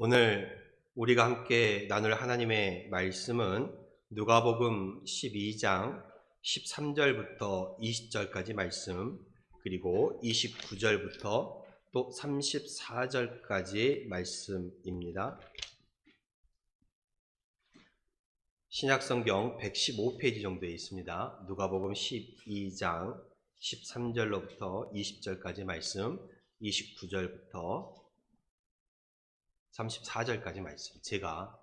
오늘 우리가 함께 나눌 하나님의 말씀은 누가복음 12장 13절부터 20절까지 말씀, 그리고 29절부터 또 34절까지 말씀입니다. 신약성경 115페이지 정도에 있습니다. 누가복음 12장 13절로부터 20절까지 말씀, 29절부터 34절까지 말씀 제가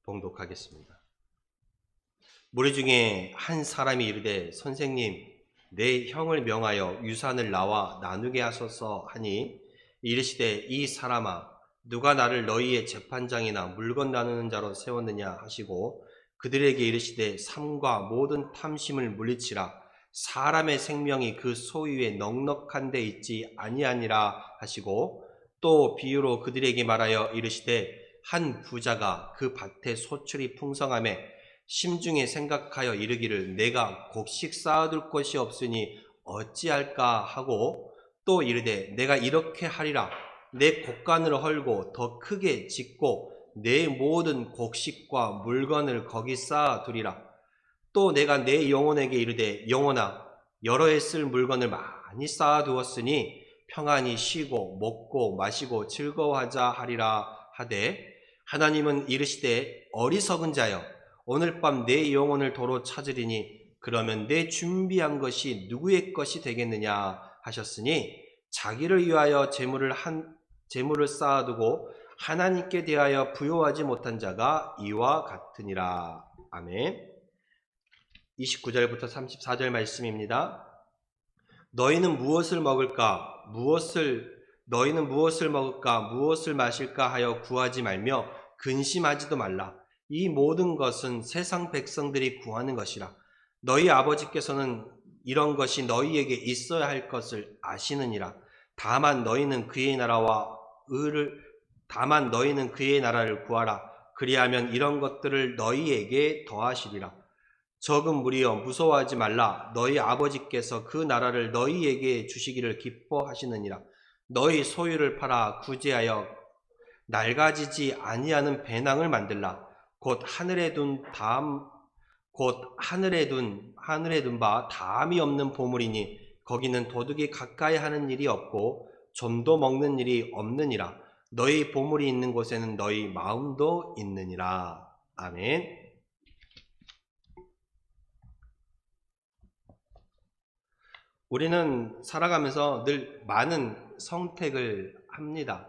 봉독하겠습니다. 무리 중에 한 사람이 이르되 선생님, 내 형을 명하여 유산을 나와 나누게 하소서 하니, 이르시되 이 사람아, 누가 나를 너희의 재판장이나 물건 나누는 자로 세웠느냐 하시고, 그들에게 이르시되 삶과 모든 탐심을 물리치라. 사람의 생명이 그 소유에 넉넉한 데 있지 아니하니라 하시고, 또 비유로 그들에게 말하여 이르시되 한 부자가 그 밭에 소출이 풍성하매 심중에 생각하여 이르기를 내가 곡식 쌓아둘 것이 없으니 어찌할까 하고, 또 이르되 내가 이렇게 하리라. 내 곡간을 헐고 더 크게 짓고 내 모든 곡식과 물건을 거기 쌓아두리라. 또 내가 내 영혼에게 이르되 영혼아, 여러 해 쓸 물건을 많이 쌓아두었으니 평안히 쉬고 먹고 마시고 즐거워하자 하리라 하되, 하나님은 이르시되 어리석은 자여, 오늘 밤 내 영혼을 도로 찾으리니 그러면 내 준비한 것이 누구의 것이 되겠느냐 하셨으니, 자기를 위하여 재물을 쌓아두고 하나님께 대하여 부요하지 못한 자가 이와 같으니라. 아멘. 29절부터 34절 말씀입니다. 너희는 무엇을 먹을까? 너희는 무엇을 먹을까? 무엇을 마실까? 하여 구하지 말며 근심하지도 말라. 이 모든 것은 세상 백성들이 구하는 것이라. 너희 아버지께서는 이런 것이 너희에게 있어야 할 것을 아시느니라. 다만 너희는 그의 나라를 구하라. 그리하면 이런 것들을 너희에게 더하시리라. 적은 무리여, 무서워하지 말라. 너희 아버지께서 그 나라를 너희에게 주시기를 기뻐하시느니라. 너희 소유를 팔아 구제하여 낡아지지 아니하는 배낭을 만들라. 곧 하늘에 둔 바 다함이 없는 보물이니 거기는 도둑이 가까이 하는 일이 없고 좀도 먹는 일이 없느니라. 너희 보물이 있는 곳에는 너희 마음도 있느니라. 아멘. 우리는 살아가면서 늘 많은 선택을 합니다.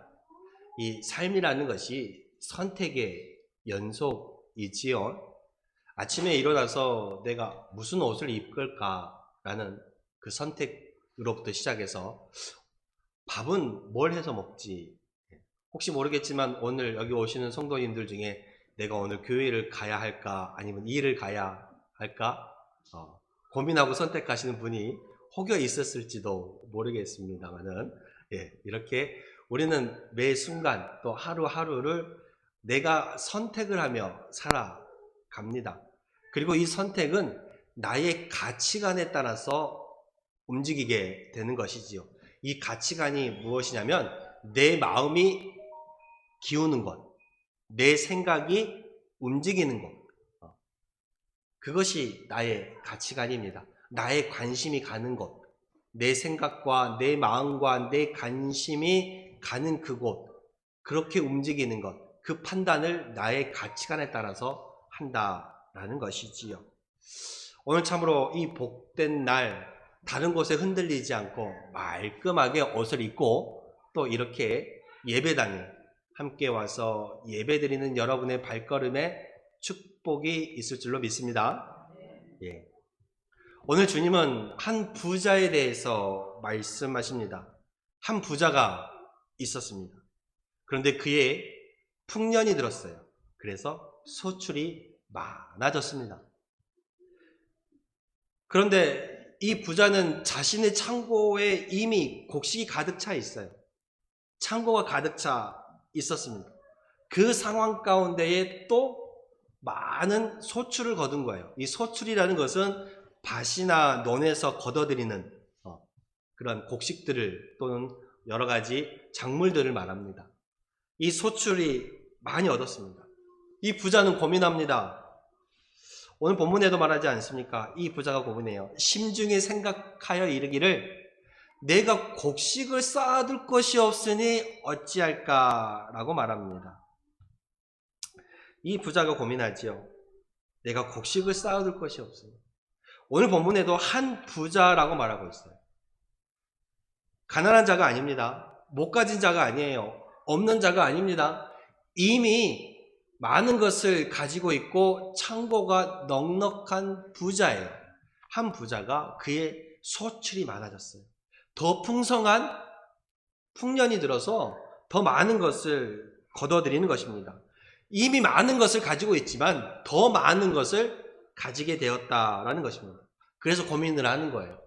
이 삶이라는 것이 선택의 연속이지요. 아침에 일어나서 내가 무슨 옷을 입을까라는 그 선택으로부터 시작해서 밥은 뭘 해서 먹지? 혹시 모르겠지만 오늘 여기 오시는 성도님들 중에 내가 오늘 교회를 가야 할까 아니면 일을 가야 할까 고민하고 선택하시는 분이 혹여 있었을지도 모르겠습니다만은, 이렇게 우리는 매 순간 또 하루하루를 내가 선택을 하며 살아갑니다. 그리고 이 선택은 나의 가치관에 따라서 움직이게 되는 것이지요. 이 가치관이 무엇이냐면 내 마음이 기우는 것, 내 생각이 움직이는 것, 그것이 나의 가치관입니다. 나의 관심이 가는 곳, 내 생각과 내 마음과 내 관심이 가는 그곳, 그렇게 움직이는 것, 그 판단을 나의 가치관에 따라서 한다라는 것이지요. 오늘 참으로 이 복된 날, 다른 곳에 흔들리지 않고 말끔하게 옷을 입고 또 이렇게 예배당에 함께 와서 예배드리는 여러분의 발걸음에 축복이 있을 줄로 믿습니다. 예. 오늘 주님은 한 부자에 대해서 말씀하십니다. 한 부자가 있었습니다. 그런데 그의 풍년이 들었어요. 그래서 소출이 많아졌습니다. 그런데 이 부자는 자신의 창고에 이미 곡식이 가득 차 있어요. 창고가 가득 차 있었습니다. 그 상황 가운데에 또 많은 소출을 거둔 거예요. 이 소출이라는 것은 밭이나 논에서 걷어들이는 그런 곡식들을 또는 여러 가지 작물들을 말합니다. 이 소출이 많이 얻었습니다. 이 부자는 고민합니다. 오늘 본문에도 말하지 않습니까? 이 부자가 고민해요. 심중에 생각하여 이르기를 내가 곡식을 쌓아둘 것이 없으니 어찌할까라고 말합니다. 이 부자가 고민하지요. 내가 곡식을 쌓아둘 것이 없으니. 오늘 본문에도 한 부자라고 말하고 있어요. 가난한 자가 아닙니다. 못 가진 자가 아니에요. 없는 자가 아닙니다. 이미 많은 것을 가지고 있고 창고가 넉넉한 부자예요. 한 부자가 그의 소출이 많아졌어요. 더 풍성한 풍년이 들어서 더 많은 것을 거둬들이는 것입니다. 이미 많은 것을 가지고 있지만 더 많은 것을 가지게 되었다라는 것입니다. 그래서 고민을 하는 거예요.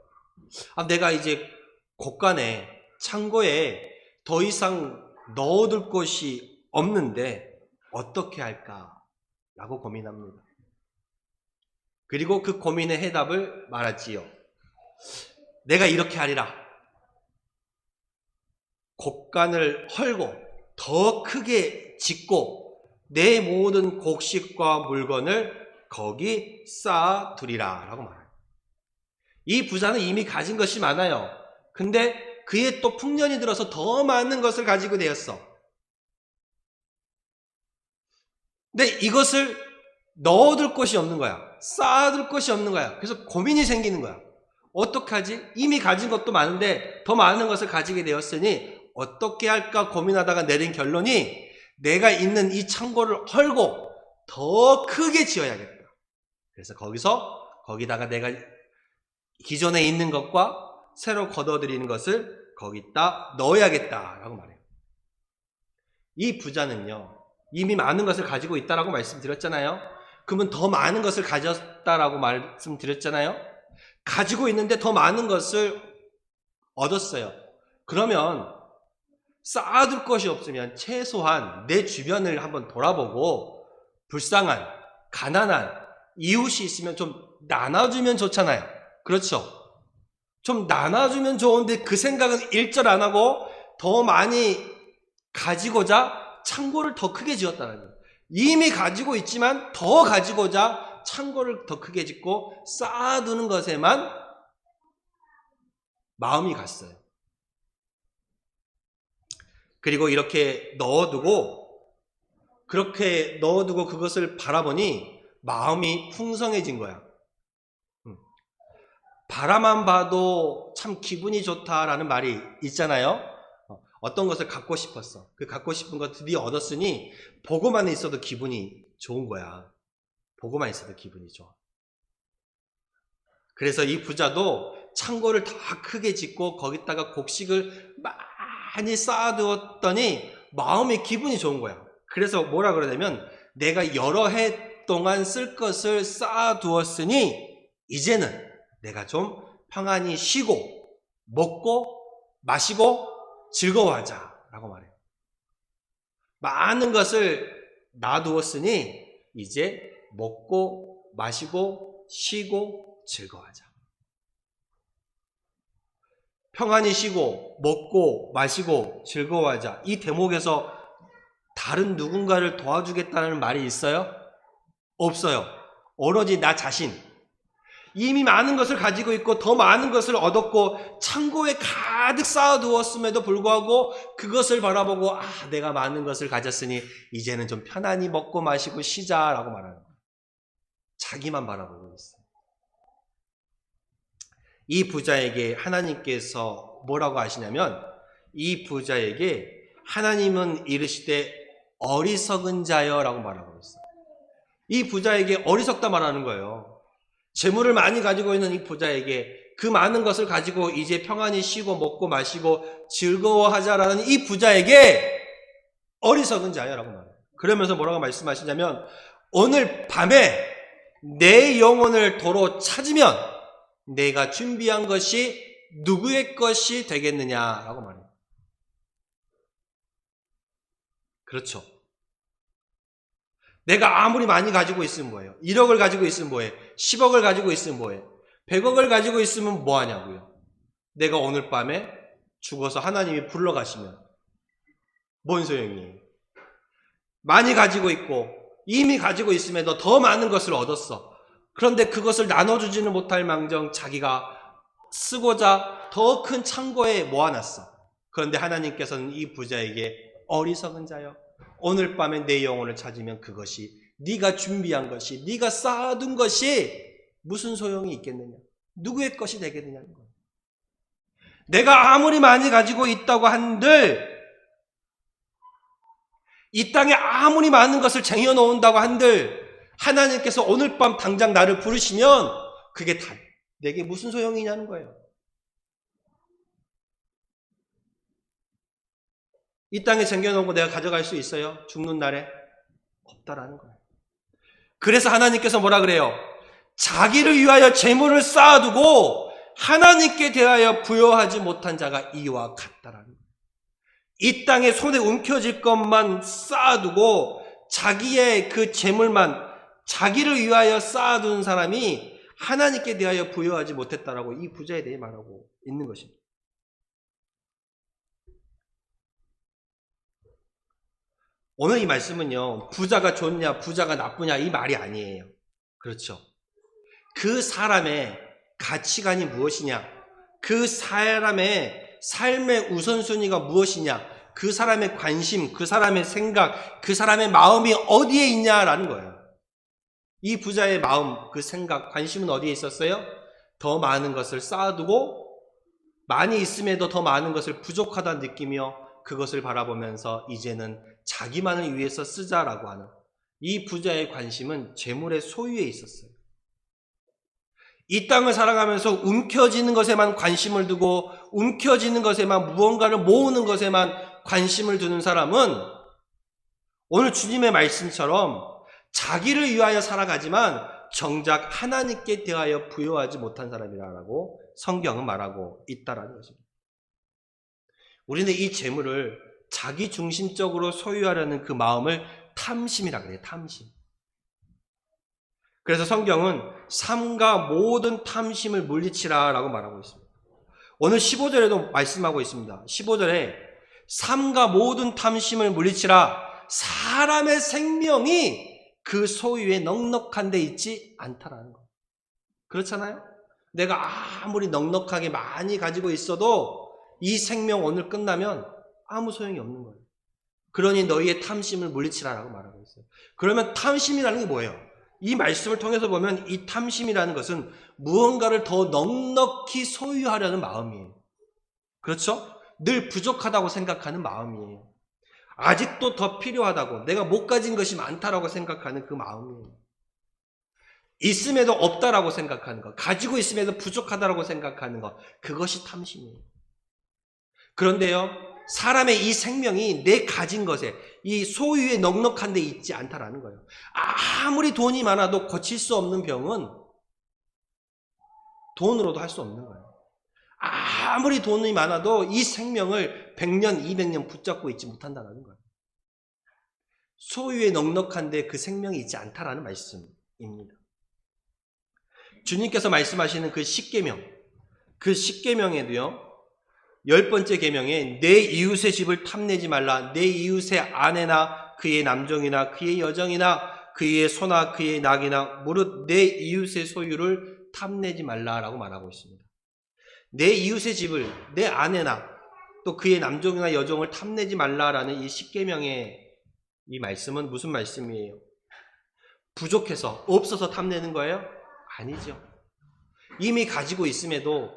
내가 이제 곳간에 창고에 더 이상 넣어둘 곳이 없는데 어떻게 할까라고 고민합니다. 그리고 그 고민의 해답을 말하지요. 내가 이렇게 하리라. 곳간을 헐고 더 크게 짓고 내 모든 곡식과 물건을 거기 쌓아두리라 라고 말해요. 이 부자는 이미 가진 것이 많아요. 근데 그의 또 풍년이 들어서 더 많은 것을 가지고 되었어. 근데 이것을 넣어둘 곳이 없는 거야. 쌓아둘 곳이 없는 거야. 그래서 고민이 생기는 거야. 어떻게 하지? 이미 가진 것도 많은데 더 많은 것을 가지게 되었으니 어떻게 할까 고민하다가 내린 결론이 내가 있는 이 창고를 헐고 더 크게 지어야겠다. 그래서 거기다가 내가 기존에 있는 것과 새로 걷어들이는 것을 거기다 넣어야겠다라고 말해요. 이 부자는요, 이미 많은 것을 가지고 있다라고 말씀드렸잖아요. 그러면 더 많은 것을 가졌다라고 말씀드렸잖아요. 가지고 있는데 더 많은 것을 얻었어요. 그러면 쌓아둘 것이 없으면 최소한 내 주변을 한번 돌아보고 불쌍한, 가난한 이웃이 있으면 좀 나눠주면 좋잖아요. 그렇죠? 좀 나눠주면 좋은데 그 생각은 일절 안 하고 더 많이 가지고자 창고를 더 크게 지었다는 거예요. 이미 가지고 있지만 더 가지고자 창고를 더 크게 짓고 쌓아두는 것에만 마음이 갔어요. 그리고 이렇게 그렇게 넣어두고 그것을 바라보니 마음이 풍성해진 거야. 바라만 봐도 참 기분이 좋다라는 말이 있잖아요. 어떤 것을 갖고 싶었어. 그 갖고 싶은 거 드디어 얻었으니 보고만 있어도 기분이 좋은 거야. 보고만 있어도 기분이 좋아. 그래서 이 부자도 창고를 더 크게 짓고 거기다가 곡식을 많이 쌓아두었더니 마음이 기분이 좋은 거야. 그래서 뭐라 그러냐면 내가 여러 해 동안 쓸 것을 쌓아두었으니 이제는 내가 좀 평안히 쉬고 먹고 마시고 즐거워하자 라고 말해요. 많은 것을 놔두었으니 이제 먹고 마시고 쉬고 즐거워하자. 평안히 쉬고 먹고 마시고 즐거워하자. 이 대목에서 다른 누군가를 도와주겠다는 말이 있어요? 없어요. 오로지 나 자신. 이미 많은 것을 가지고 있고 더 많은 것을 얻었고 창고에 가득 쌓아두었음에도 불구하고 그것을 바라보고 내가 많은 것을 가졌으니 이제는 좀 편안히 먹고 마시고 쉬자라고 말하는 거예요. 자기만 바라보고 있어요. 이 부자에게 하나님께서 뭐라고 하시냐면 이 부자에게 하나님은 이르시되 어리석은 자여라고 말하고 있어요. 이 부자에게 어리석다 말하는 거예요. 재물을 많이 가지고 있는 이 부자에게 그 많은 것을 가지고 이제 평안히 쉬고 먹고 마시고 즐거워하자라는 이 부자에게 어리석은 자여라고 말해요. 그러면서 뭐라고 말씀하시냐면 오늘 밤에 내 영혼을 도로 찾으면 내가 준비한 것이 누구의 것이 되겠느냐라고 말해요. 그렇죠. 내가 아무리 많이 가지고 있으면 뭐예요? 1억을 가지고 있으면 뭐예요? 10억을 가지고 있으면 뭐예요? 100억을 가지고 있으면 뭐 하냐고요? 내가 오늘 밤에 죽어서 하나님이 불러가시면 뭔 소용이에요? 많이 가지고 있고 이미 가지고 있음에도 더 많은 것을 얻었어. 그런데 그것을 나눠주지는 못할 망정 자기가 쓰고자 더 큰 창고에 모아놨어. 그런데 하나님께서는 이 부자에게 어리석은 자여, 오늘 밤에 내 영혼을 찾으면 그것이 네가 준비한 것이, 네가 쌓아둔 것이 무슨 소용이 있겠느냐, 누구의 것이 되겠느냐는 거예요. 내가 아무리 많이 가지고 있다고 한들, 이 땅에 아무리 많은 것을 쟁여놓는다고 한들, 하나님께서 오늘 밤 당장 나를 부르시면 그게 다 내게 무슨 소용이냐는 거예요. 이 땅에 쟁여놓은 거 내가 가져갈 수 있어요? 죽는 날에? 없다라는 거예요. 그래서 하나님께서 뭐라 그래요? 자기를 위하여 재물을 쌓아두고 하나님께 대하여 부여하지 못한 자가 이와 같다라는 거예요. 이 땅에 손에 움켜질 것만 쌓아두고 자기의 그 재물만 자기를 위하여 쌓아둔 사람이 하나님께 대하여 부여하지 못했다라고 이 부자에 대해 말하고 있는 것입니다. 오늘 이 말씀은요, 부자가 좋냐 부자가 나쁘냐 이 말이 아니에요. 그렇죠. 그 사람의 가치관이 무엇이냐, 그 사람의 삶의 우선순위가 무엇이냐, 그 사람의 관심, 그 사람의 생각, 그 사람의 마음이 어디에 있냐라는 거예요. 이 부자의 마음, 그 생각, 관심은 어디에 있었어요? 더 많은 것을 쌓아두고 많이 있음에도 더 많은 것을 부족하다 느끼며 그것을 바라보면서 이제는 자기만을 위해서 쓰자라고 하는 이 부자의 관심은 재물의 소유에 있었어요. 이 땅을 살아가면서 움켜쥐는 것에만 관심을 두고 움켜쥐는 것에만 무언가를 모으는 것에만 관심을 두는 사람은 오늘 주님의 말씀처럼 자기를 위하여 살아가지만 정작 하나님께 대하여 부여하지 못한 사람이라고 성경은 말하고 있다라는 것입니다. 우리는 이 재물을 자기 중심적으로 소유하려는 그 마음을 탐심이라 그래요. 탐심. 그래서 성경은 삼가 모든 탐심을 물리치라 라고 말하고 있습니다. 오늘 15절에도 말씀하고 있습니다. 15절에 삼가 모든 탐심을 물리치라, 사람의 생명이 그 소유에 넉넉한 데 있지 않다라는 거. 그렇잖아요? 내가 아무리 넉넉하게 많이 가지고 있어도 이 생명 오늘 끝나면 아무 소용이 없는 거예요. 그러니 너희의 탐심을 물리치라라고 말하고 있어요. 그러면 탐심이라는 게 뭐예요? 이 말씀을 통해서 보면 이 탐심이라는 것은 무언가를 더 넉넉히 소유하려는 마음이에요. 그렇죠? 늘 부족하다고 생각하는 마음이에요. 아직도 더 필요하다고, 내가 못 가진 것이 많다라고 생각하는 그 마음이에요. 있음에도 없다라고 생각하는 것, 가지고 있음에도 부족하다라고 생각하는 것, 그것이 탐심이에요. 그런데요, 사람의 이 생명이 내 가진 것에, 이 소유에 넉넉한 데 있지 않다라는 거예요. 아무리 돈이 많아도 고칠 수 없는 병은 돈으로도 할 수 없는 거예요. 아무리 돈이 많아도 이 생명을 100년, 200년 붙잡고 있지 못한다는 거예요. 소유에 넉넉한 데 그 생명이 있지 않다라는 말씀입니다. 주님께서 말씀하시는 그 십계명, 그 십계명에도요, 10번째 계명에 내 이웃의 집을 탐내지 말라, 내 이웃의 아내나 그의 남종이나 그의 여종이나 그의 소나 그의 낙이나 무릇 내 이웃의 소유를 탐내지 말라라고 말하고 있습니다. 내 이웃의 집을, 내 아내나 또 그의 남종이나 여종을 탐내지 말라라는 이 십계명의 이 말씀은 무슨 말씀이에요? 부족해서, 없어서 탐내는 거예요? 아니죠. 이미 가지고 있음에도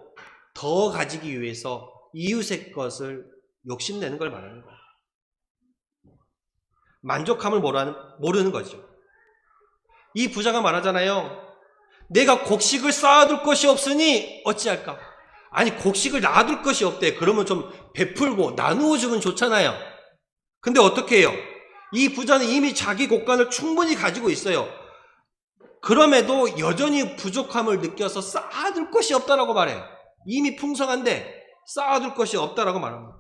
더 가지기 위해서 이웃의 것을 욕심내는 걸 말하는 거예요. 만족함을 모르는 거죠. 이 부자가 말하잖아요. 내가 곡식을 쌓아둘 것이 없으니 어찌할까? 아니, 곡식을 놔둘 것이 없대. 그러면 좀 베풀고 나누어 주면 좋잖아요. 근데 어떻게 해요? 이 부자는 이미 자기 곡간을 충분히 가지고 있어요. 그럼에도 여전히 부족함을 느껴서 쌓아둘 것이 없다라고 말해요. 이미 풍성한데 쌓아둘 것이 없다라고 말합니다.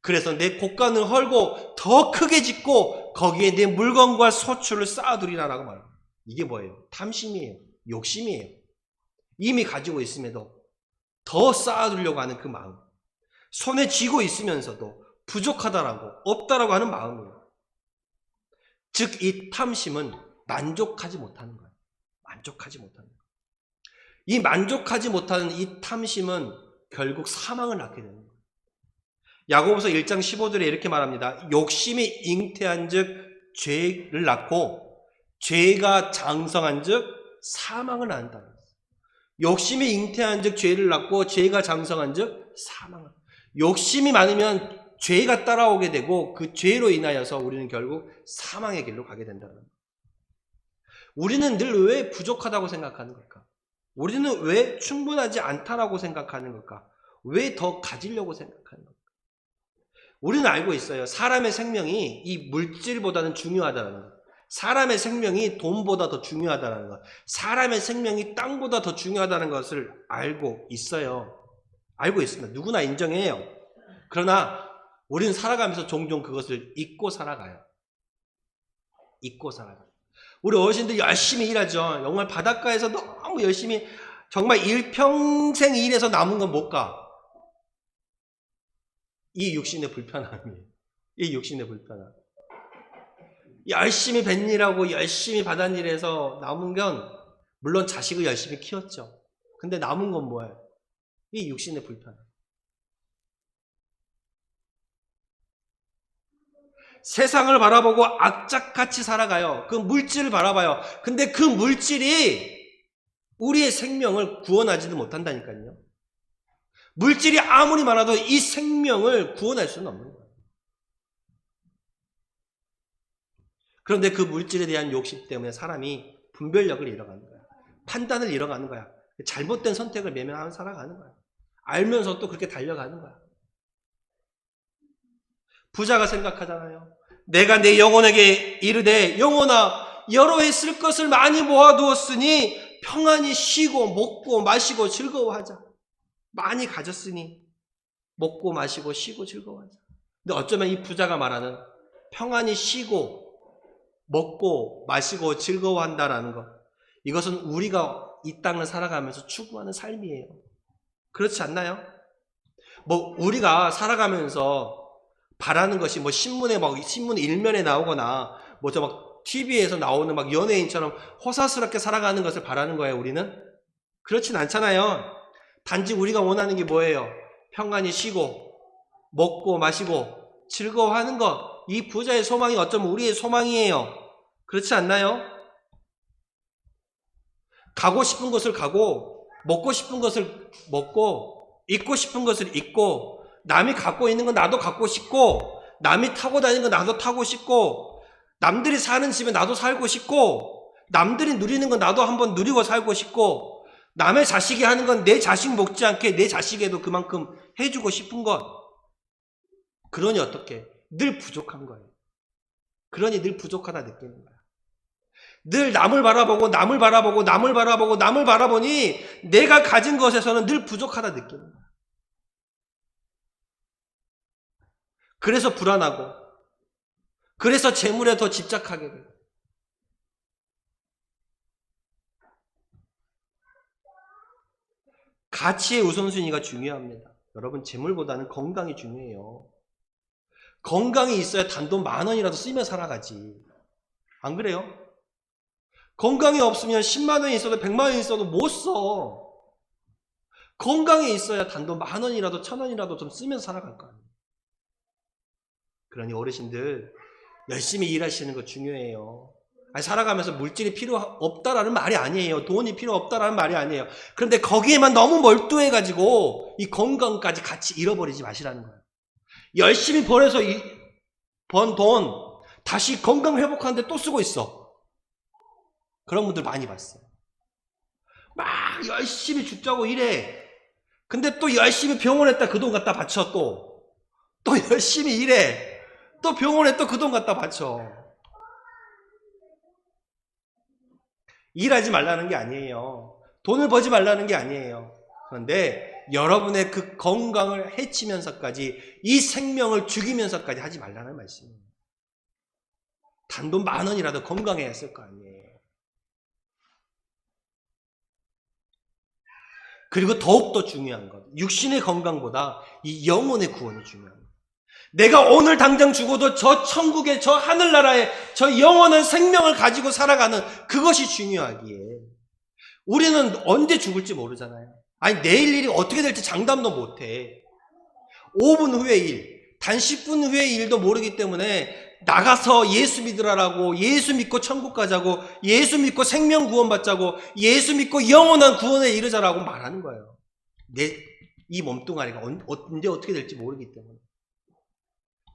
그래서 내 곡간을 헐고 더 크게 짓고 거기에 내 물건과 소출을 쌓아두리라라고 말합니다. 이게 뭐예요? 탐심이에요. 욕심이에요. 이미 가지고 있음에도 더 쌓아두려고 하는 그 마음. 손에 쥐고 있으면서도 부족하다라고, 없다라고 하는 마음이에요. 즉 이 탐심은 만족하지 못하는 거예요. 만족하지 못하는 거예요. 이 만족하지 못하는 이 탐심은 결국 사망을 낳게 되는 거예요. 야고보서 1장 15절에 이렇게 말합니다. 욕심이 잉태한 즉 죄를 낳고 죄가 장성한 즉 사망을 낳는다. 욕심이 잉태한 즉 죄를 낳고 죄가 장성한 즉 사망을. 욕심이 많으면 죄가 따라오게 되고 그 죄로 인하여서 우리는 결국 사망의 길로 가게 된다는 거예요. 우리는 늘 왜 부족하다고 생각하는 걸까? 우리는 왜 충분하지 않다라고 생각하는 걸까? 왜 더 가지려고 생각하는 걸까? 우리는 알고 있어요. 사람의 생명이 이 물질보다는 중요하다는 것. 사람의 생명이 돈보다 더 중요하다는 것. 사람의 생명이 땅보다 더 중요하다는 것을 알고 있어요. 알고 있습니다. 누구나 인정해요. 그러나 우리는 살아가면서 종종 그것을 잊고 살아가요. 잊고 살아가요. 우리 어르신들 열심히 일하죠. 정말 바닷가에서 너무 열심히 정말 일평생 일해서 남은 건 못 가. 이 육신의 불편함이에요. 이 육신의 불편함. 열심히 뱃일하고 열심히 바닷일해서 남은 건 물론 자식을 열심히 키웠죠. 근데 남은 건 뭐예요? 이 육신의 불편함. 세상을 바라보고 악착같이 살아가요. 그 물질을 바라봐요. 근데 그 물질이 우리의 생명을 구원하지도 못한다니까요. 물질이 아무리 많아도 이 생명을 구원할 수는 없는 거예요. 그런데 그 물질에 대한 욕심 때문에 사람이 분별력을 잃어가는 거야. 판단을 잃어가는 거야. 잘못된 선택을 매면하며 살아가는 거야. 알면서 또 그렇게 달려가는 거야. 부자가 생각하잖아요. 내가 내 영혼에게 이르되 영혼아 여러 해 쓸 것을 많이 모아두었으니 평안히 쉬고 먹고 마시고 즐거워하자. 많이 가졌으니 먹고 마시고 쉬고 즐거워하자. 근데 어쩌면 이 부자가 말하는 평안히 쉬고 먹고 마시고 즐거워한다라는 것, 이것은 우리가 이 땅을 살아가면서 추구하는 삶이에요. 그렇지 않나요? 뭐 우리가 살아가면서 바라는 것이 뭐 신문 일면에 나오거나 뭐 저 막 TV에서 나오는 막 연예인처럼 호사스럽게 살아가는 것을 바라는 거예요. 우리는 그렇진 않잖아요. 단지 우리가 원하는 게 뭐예요? 평안히 쉬고 먹고 마시고 즐거워하는 것. 이 부자의 소망이 어쩌면 우리의 소망이에요. 그렇지 않나요? 가고 싶은 것을 가고 먹고 싶은 것을 먹고 입고 싶은 것을 입고 남이 갖고 있는 건 나도 갖고 싶고 남이 타고 다니는 건 나도 타고 싶고 남들이 사는 집에 나도 살고 싶고 남들이 누리는 건 나도 한번 누리고 살고 싶고 남의 자식이 하는 건 내 자식 못지않게 내 자식에도 그만큼 해주고 싶은 것. 그러니 어떻게? 늘 부족한 거예요. 그러니 늘 부족하다 느끼는 거야. 늘 남을 바라보고 남을 바라보고 남을 바라보고 남을 바라보니 내가 가진 것에서는 늘 부족하다 느끼는 거야. 그래서 불안하고 그래서 재물에 더 집착하게 돼요. 가치의 우선순위가 중요합니다. 여러분 재물보다는 건강이 중요해요. 건강이 있어야 단돈 10,000원이라도 쓰며 살아가지. 안 그래요? 건강이 없으면 10만 원이 있어도 100만 원이 있어도 못 써. 건강이 있어야 단돈 10,000원이라도 1,000원이라도 좀 쓰면서 살아갈 거 아니에요. 그러니 어르신들 열심히 일하시는 거 중요해요. 아니, 살아가면서 물질이 필요 없다라는 말이 아니에요. 돈이 필요 없다라는 말이 아니에요. 그런데 거기에만 너무 몰두해가지고 이 건강까지 같이 잃어버리지 마시라는 거예요. 열심히 벌어서 번 돈 다시 건강 회복하는데 또 쓰고 있어. 그런 분들 많이 봤어요. 막 열심히 죽자고 일해. 근데 또 열심히 병원에다 그 돈 갖다 바쳐 또 열심히 일해. 또 병원에 또 그 돈 갖다 바쳐. 일하지 말라는 게 아니에요. 돈을 벌지 말라는 게 아니에요. 그런데 여러분의 그 건강을 해치면서까지 이 생명을 죽이면서까지 하지 말라는 말씀이에요. 단돈 10,000원이라도 건강해야 했을 거 아니에요. 그리고 더욱더 중요한 것, 육신의 건강보다 이 영혼의 구원이 중요한 거예요. 내가 오늘 당장 죽어도 저 천국의 저 하늘나라의 저 영원한 생명을 가지고 살아가는 그것이 중요하기에 우리는 언제 죽을지 모르잖아요. 아니 내일 일이 어떻게 될지 장담도 못해. 5분 후의 일, 단 10분 후의 일도 모르기 때문에 나가서 예수 믿으라고, 예수 믿고 천국 가자고, 예수 믿고 생명 구원 받자고, 예수 믿고 영원한 구원에 이르자라고 말하는 거예요. 이 몸뚱아리가 언제 어떻게 될지 모르기 때문에.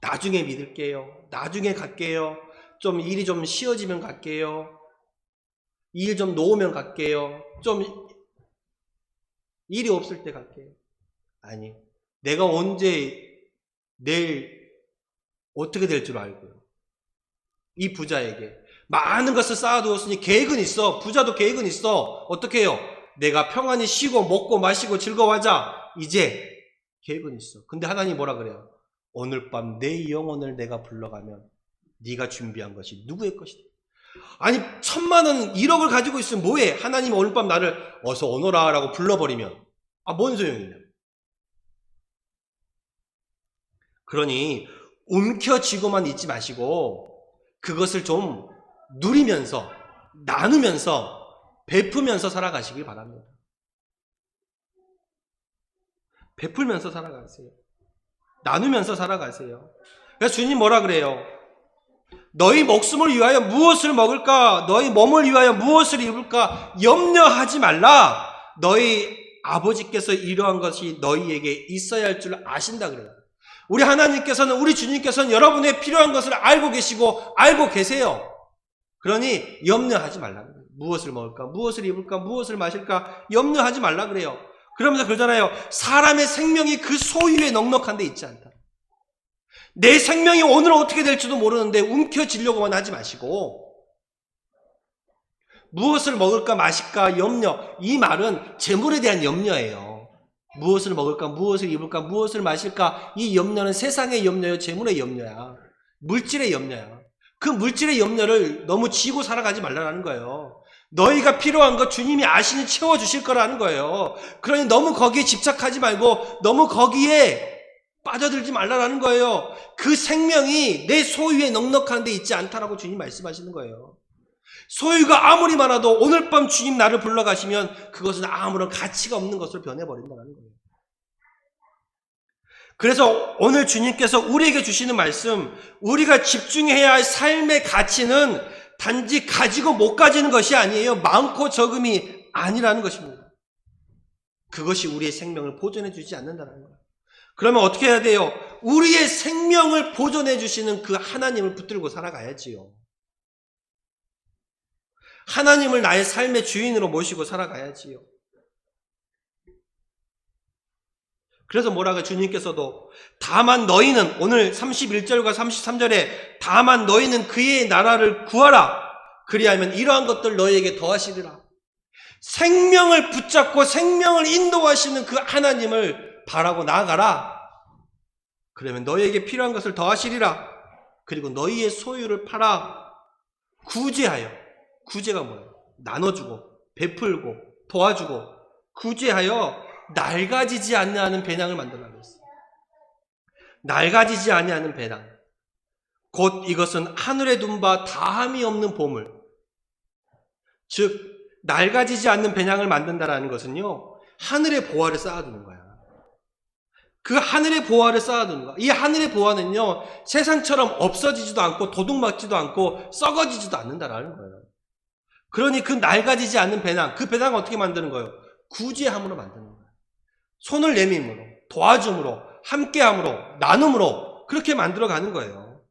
나중에 믿을게요. 나중에 갈게요. 좀 일이 좀 쉬워지면 갈게요. 일 좀 놓으면 갈게요. 좀 일이 없을 때 갈게요. 아니, 내가 언제 내일 어떻게 될 줄 알고요. 이 부자에게 많은 것을 쌓아두었으니 계획은 있어. 부자도 계획은 있어. 어떻게 해요? 내가 평안히 쉬고 먹고 마시고 즐거워하자. 이제 계획은 있어. 근데 하나님 뭐라 그래요? 오늘 밤 내 영혼을 내가 불러가면 네가 준비한 것이 누구의 것이다. 아니 1,000만 원 1억을 가지고 있으면 뭐해? 하나님 오늘 밤 나를 어서 오너라 라고 불러버리면 뭔 소용이냐. 그러니 움켜쥐고만 있지 마시고 그것을 좀 누리면서 나누면서 베푸면서 살아가시길 바랍니다. 베풀면서 살아가세요. 나누면서 살아가세요. 그래서 주님 뭐라 그래요? 너희 목숨을 위하여 무엇을 먹을까? 너희 몸을 위하여 무엇을 입을까? 염려하지 말라. 너희 아버지께서 이러한 것이 너희에게 있어야 할 줄 아신다 그래요. 우리 하나님께서는, 우리 주님께서는 여러분의 필요한 것을 알고 계시고 알고 계세요. 그러니 염려하지 말라 그래요. 무엇을 먹을까? 무엇을 입을까? 무엇을 마실까? 염려하지 말라 그래요. 그러면서 그러잖아요. 사람의 생명이 그 소유에 넉넉한 데 있지 않다. 내 생명이 오늘 어떻게 될지도 모르는데 움켜쥐려고만 하지 마시고 무엇을 먹을까 마실까 염려. 이 말은 재물에 대한 염려예요. 무엇을 먹을까, 무엇을 입을까, 무엇을 마실까. 이 염려는 세상의 염려요, 재물의 염려야. 물질의 염려야. 그 물질의 염려를 너무 지고 살아가지 말라는 거예요. 너희가 필요한 것 주님이 아시니 채워주실 거라는 거예요. 그러니 너무 거기에 집착하지 말고 너무 거기에 빠져들지 말라는 거예요. 그 생명이 내 소유에 넉넉한 데 있지 않다라고 주님 말씀하시는 거예요. 소유가 아무리 많아도 오늘 밤 주님 나를 불러가시면 그것은 아무런 가치가 없는 것으로 변해버린다는 거예요. 그래서 오늘 주님께서 우리에게 주시는 말씀, 우리가 집중해야 할 삶의 가치는 단지 가지고 못 가지는 것이 아니에요. 많고 적음이 아니라는 것입니다. 그것이 우리의 생명을 보존해 주지 않는다는 거예요. 그러면 어떻게 해야 돼요? 우리의 생명을 보존해 주시는 그 하나님을 붙들고 살아가야지요. 하나님을 나의 삶의 주인으로 모시고 살아가야지요. 그래서 뭐라고 주님께서도 다만 너희는 오늘 31절과 33절에 다만 너희는 그의 나라를 구하라. 그리하면 이러한 것들 너희에게 더하시리라. 생명을 붙잡고 생명을 인도하시는 그 하나님을 바라고 나아가라. 그러면 너희에게 필요한 것을 더하시리라. 그리고 너희의 소유를 팔아 구제하여. 구제가 뭐예요? 나눠주고 베풀고 도와주고 구제하여 낡아지지 아니하는 배낭을 만들라고 했어요. 낡아지지 아니하는 배낭. 곧 이것은 하늘에 둔 바 다함이 없는 보물. 즉 낡아지지 않는 배낭을 만든다라는 것은요, 하늘의 보화를 쌓아두는 거야. 그 하늘의 보화를 쌓아두는 거야. 이 하늘의 보화는요, 세상처럼 없어지지도 않고 도둑맞지도 않고 썩어지지도 않는다라는 거예요. 그러니 그 낡아지지 않는 배낭, 그 배낭을 어떻게 만드는 거예요? 구제함으로 만드는 거예요. 손을 내밈으로, 도와줌으로, 함께함으로, 나눔으로 그렇게 만들어가는 거예요.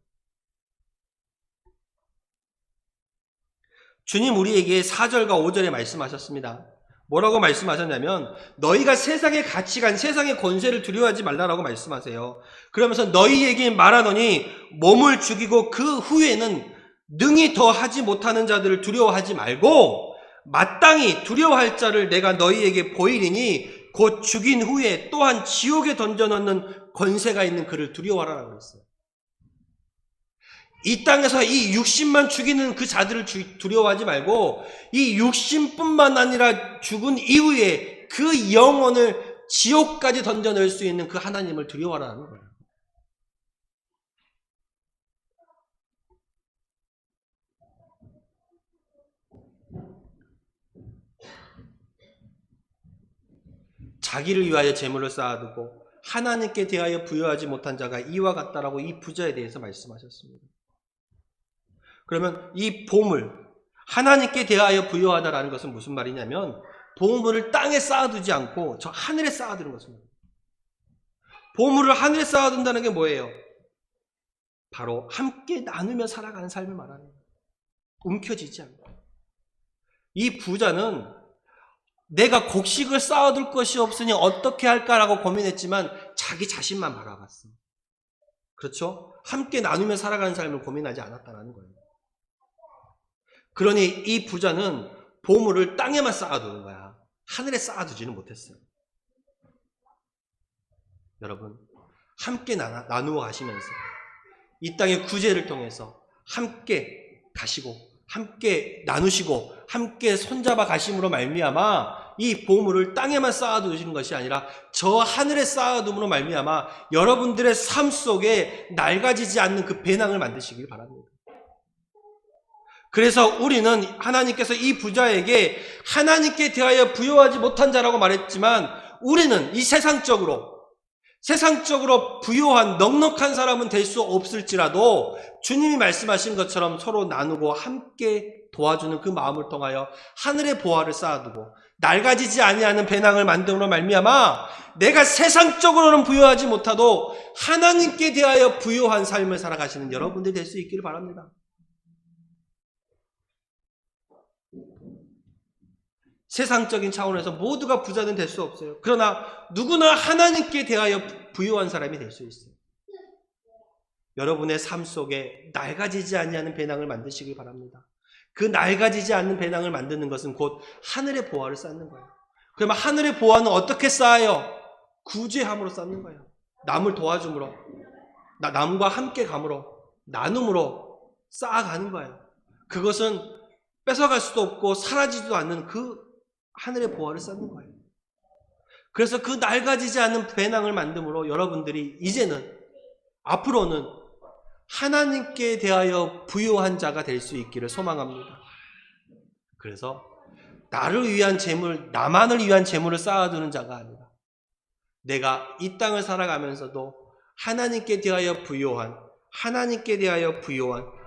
주님 우리에게 4절과 5절에 말씀하셨습니다. 뭐라고 말씀하셨냐면 너희가 세상의 가치관, 세상의 권세를 두려워하지 말라라고 말씀하세요. 그러면서 너희에게 말하노니 몸을 죽이고 그 후에는 능히 더 하지 못하는 자들을 두려워하지 말고 마땅히 두려워할 자를 내가 너희에게 보이리니 곧 죽인 후에 또한 지옥에 던져넣는 권세가 있는 그를 두려워하라고 했어요. 이 땅에서 이 육신만 죽이는 그 자들을 두려워하지 말고 이 육신뿐만 아니라 죽은 이후에 그 영혼을 지옥까지 던져넣을 수 있는 그 하나님을 두려워하라는 거예요. 자기를 위하여 재물을 쌓아두고 하나님께 대하여 부여하지 못한 자가 이와 같다라고 이 부자에 대해서 말씀하셨습니다. 그러면 이 보물, 하나님께 대하여 부여하다라는 것은 무슨 말이냐면 보물을 땅에 쌓아두지 않고 저 하늘에 쌓아두는 것입니다. 보물을 하늘에 쌓아둔다는 게 뭐예요? 바로 함께 나누며 살아가는 삶을 말하는 거예요. 움켜쥐지 않고. 이 부자는 내가 곡식을 쌓아둘 것이 없으니 어떻게 할까라고 고민했지만 자기 자신만 바라봤어. 그렇죠? 함께 나누며 살아가는 삶을 고민하지 않았다는 거예요. 그러니 이 부자는 보물을 땅에만 쌓아두는 거야. 하늘에 쌓아두지는 못했어요. 여러분, 함께 나누어 가시면서 이 땅의 구제를 통해서 함께 가시고 함께 나누시고 함께 손잡아 가심으로 말미암아 이 보물을 땅에만 쌓아두시는 것이 아니라 저 하늘에 쌓아둠으로 말미암아 여러분들의 삶 속에 낡아지지 않는 그 배낭을 만드시길 바랍니다. 그래서 우리는 하나님께서 이 부자에게 하나님께 대하여 부여하지 못한 자라고 말했지만 우리는 이 세상적으로 부요한 넉넉한 사람은 될 수 없을지라도 주님이 말씀하신 것처럼 서로 나누고 함께 도와주는 그 마음을 통하여 하늘의 보화를 쌓아두고 낡아지지 아니하는 배낭을 만듦으로 말미암아 내가 세상적으로는 부요하지 못하도 하나님께 대하여 부요한 삶을 살아가시는 여러분들이 될 수 있기를 바랍니다. 세상적인 차원에서 모두가 부자는 될 수 없어요. 그러나 누구나 하나님께 대하여 부요한 사람이 될 수 있어요. 여러분의 삶 속에 낡아지지 아니하는 배낭을 만드시길 바랍니다. 그 낡아지지 않는 배낭을 만드는 것은 곧 하늘의 보화를 쌓는 거예요. 그러면 하늘의 보화는 어떻게 쌓아요? 구제함으로 쌓는 거예요. 남을 도와줌으로, 남과 함께 감으로, 나눔으로 쌓아가는 거예요. 그것은 뺏어갈 수도 없고 사라지지도 않는 그 하늘의 보화를 쌓는 거예요. 그래서 그 낡아지지 않는 배낭을 만듦으로 여러분들이 이제는 앞으로는 하나님께 대하여 부요한 자가 될 수 있기를 소망합니다. 그래서 나를 위한 재물, 나만을 위한 재물을 쌓아두는 자가 아니라 내가 이 땅을 살아가면서도 하나님께 대하여 부요한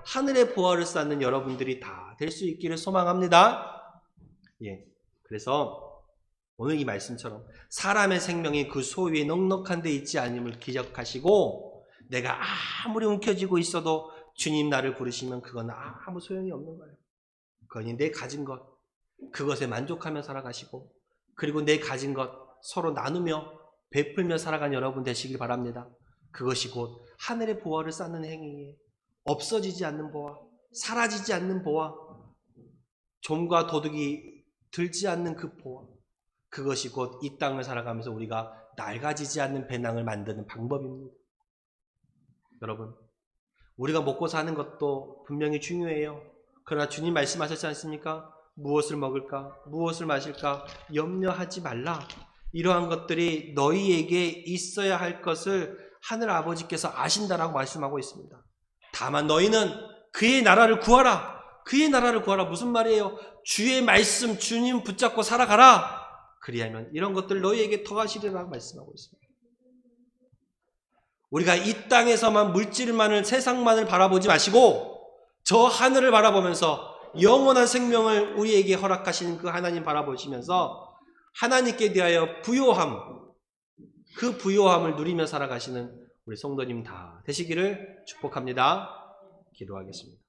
하늘의 보화를 쌓는 여러분들이 다 될 수 있기를 소망합니다. 예. 그래서 오늘 이 말씀처럼 사람의 생명이 그 소유에 넉넉한 데 있지 않음을 기억하시고 내가 아무리 움켜쥐고 있어도 주님 나를 부르시면 그건 아무 소용이 없는 거예요. 그건 내 가진 것, 그것에 만족하며 살아가시고 그리고 내 가진 것 서로 나누며 베풀며 살아간 여러분 되시길 바랍니다. 그것이 곧 하늘의 보화를 쌓는 행위에 없어지지 않는 보화, 사라지지 않는 보화, 좀과 도둑이 들지 않는 그 보화, 그것이 곧 이 땅을 살아가면서 우리가 낡아지지 않는 배낭을 만드는 방법입니다. 여러분, 우리가 먹고 사는 것도 분명히 중요해요. 그러나 주님 말씀하셨지 않습니까? 무엇을 먹을까? 무엇을 마실까? 염려하지 말라. 이러한 것들이 너희에게 있어야 할 것을 하늘 아버지께서 아신다라고 말씀하고 있습니다. 다만 너희는 그의 나라를 구하라. 그의 나라를 구하라. 무슨 말이에요? 주의 말씀, 주님 붙잡고 살아가라. 그리하면 이런 것들 너희에게 더하시리라고 말씀하고 있습니다. 우리가 이 땅에서만 물질만을, 세상만을 바라보지 마시고 저 하늘을 바라보면서 영원한 생명을 우리에게 허락하시는 그 하나님 바라보시면서 하나님께 대하여 부요함, 그 부요함을 누리며 살아가시는 우리 성도님 다 되시기를 축복합니다. 기도하겠습니다.